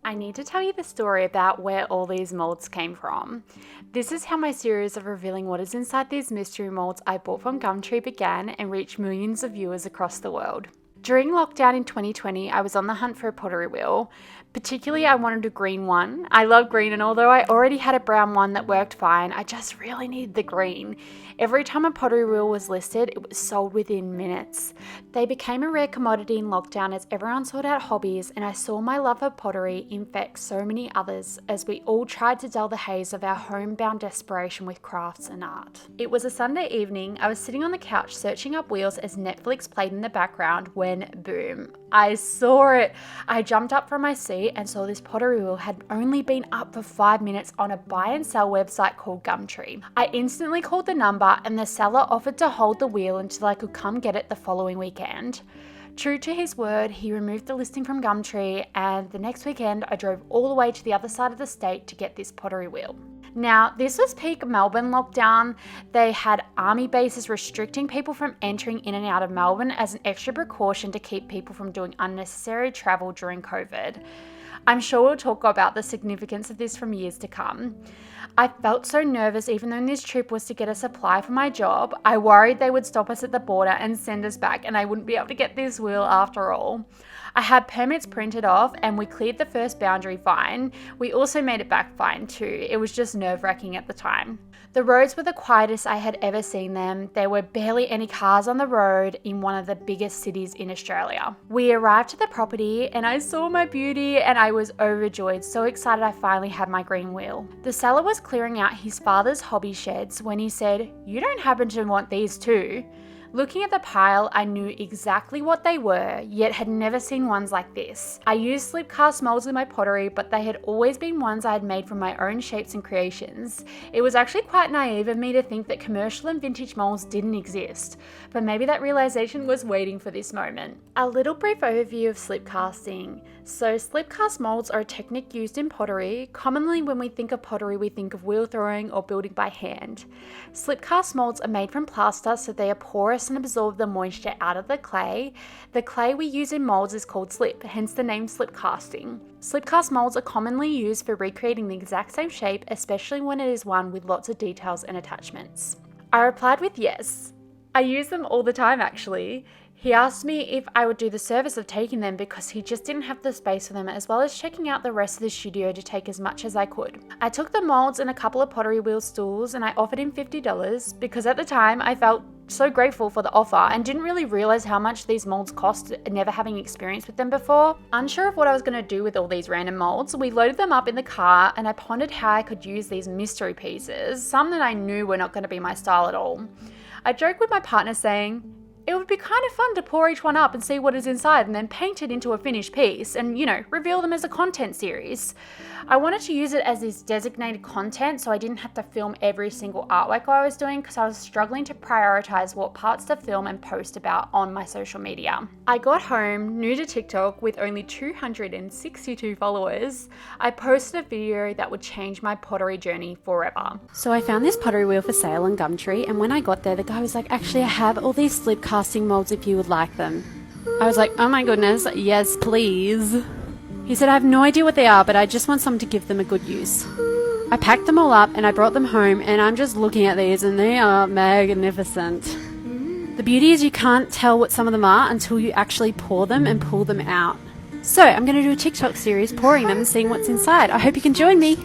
I need to tell you the story about where all these molds came from. This is how my series of revealing what is inside these mystery molds I bought from Gumtree began and reached millions of viewers across the world. During lockdown in 2020, I was on the hunt for a pottery wheel. Particularly, I wanted a green one. I love green, and although I already had a brown one that worked fine, I just really needed the green. Every time a pottery wheel was listed, it was sold within minutes. They became a rare commodity in lockdown as everyone sought out hobbies, and I saw my love for pottery infect so many others as we all tried to dull the haze of our homebound desperation with crafts and art. It was a Sunday evening. I was sitting on the couch searching up wheels as Netflix played in the background when, boom, I saw it. I jumped up from my seat and saw this pottery wheel had only been up for 5 minutes on a buy and sell website called Gumtree. I instantly called the number and the seller offered to hold the wheel until I could come get it the following weekend. True to his word, he removed the listing from Gumtree, and the next weekend I drove all the way to the other side of the state to get this pottery wheel. Now, this was peak Melbourne lockdown. They had army bases restricting people from entering in and out of Melbourne as an extra precaution to keep people from doing unnecessary travel during COVID. I'm sure we'll talk about the significance of this from years to come. I felt so nervous even though this trip was to get a supply for my job. I worried they would stop us at the border and send us back and I wouldn't be able to get this wheel after all. I had permits printed off and we cleared the first boundary fine. We also made it back fine too. It was just nerve-wracking at the time. The roads were the quietest I had ever seen them. There were barely any cars on the road in one of the biggest cities in Australia. We arrived at the property and I saw my beauty and I was overjoyed, so excited I finally had my green wheel. The seller was clearing out his father's hobby sheds when he said, "You don't happen to want these too?" Looking at the pile, I knew exactly what they were, yet had never seen ones like this. I used slip cast molds in my pottery, but they had always been ones I had made from my own shapes and creations. It was actually quite naive of me to think that commercial and vintage molds didn't exist, but maybe that realization was waiting for this moment. A little brief overview of slip casting. So slip cast molds are a technique used in pottery. Commonly when we think of pottery, we think of wheel throwing or building by hand. Slip cast molds are made from plaster, so they are porous and absorb the moisture out of the clay. The clay we use in molds is called slip, hence the name slip casting. Slip cast molds are commonly used for recreating the exact same shape, especially when it is one with lots of details and attachments. I replied with yes. I use them all the time actually. He asked me if I would do the service of taking them because he just didn't have the space for them, as well as checking out the rest of the studio to take as much as I could. I took the molds and a couple of pottery wheel stools and I offered him $50 because at the time I felt so grateful for the offer and didn't really realize how much these molds cost, never having experience with them before. Unsure of what I was going to do with all these random molds, we loaded them up in the car and I pondered how I could use these mystery pieces, some that I knew were not going to be my style at all. I joked with my partner saying, "It would be kind of fun to pour each one up and see what is inside and then paint it into a finished piece and, reveal them as a content series." I wanted to use it as this designated content so I didn't have to film every single artwork I was doing because I was struggling to prioritize what parts to film and post about on my social media. I got home, new to TikTok, with only 262 followers. I posted a video that would change my pottery journey forever. So I found this pottery wheel for sale on Gumtree, and when I got there, the guy was like, "Actually, I have all these slip casting molds if you would like them." I was like, "Oh my goodness, yes please." He said, "I have no idea what they are, but I just want some to give them a good use." I packed them all up and I brought them home, and I'm just looking at these and they are magnificent. The beauty is you can't tell what some of them are until you actually pour them and pull them out. So I'm going to do a TikTok series pouring them and seeing what's inside. I hope you can join me.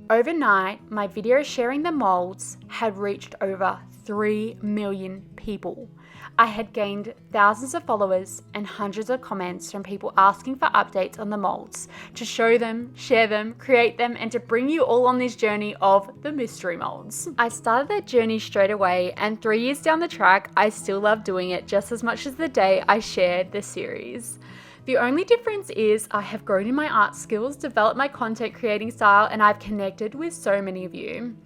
Overnight, my video sharing the molds had reached over 3 million people. I had gained thousands of followers and hundreds of comments from people asking for updates on the molds, to show them, share them, create them, and to bring you all on this journey of the mystery molds. I started that journey straight away, and 3 years down the track, I still love doing it just as much as the day I shared the series. The only difference is I have grown in my art skills, developed my content creating style, and I've connected with so many of you.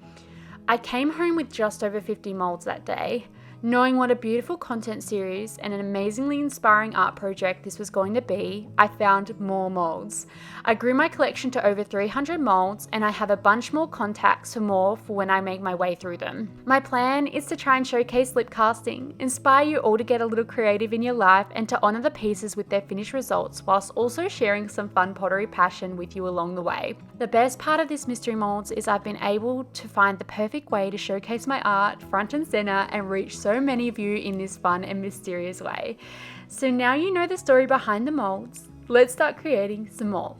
I came home with just over 50 molds that day. Knowing what a beautiful content series and an amazingly inspiring art project this was going to be, I found more molds. I grew my collection to over 300 molds, and I have a bunch more contacts for when I make my way through them. My plan is to try and showcase lip casting, inspire you all to get a little creative in your life and to honour the pieces with their finished results, whilst also sharing some fun pottery passion with you along the way. The best part of this mystery molds is I've been able to find the perfect way to showcase my art front and centre and reach so many of you in this fun and mysterious way. So now you know the story behind the molds, let's start creating some more.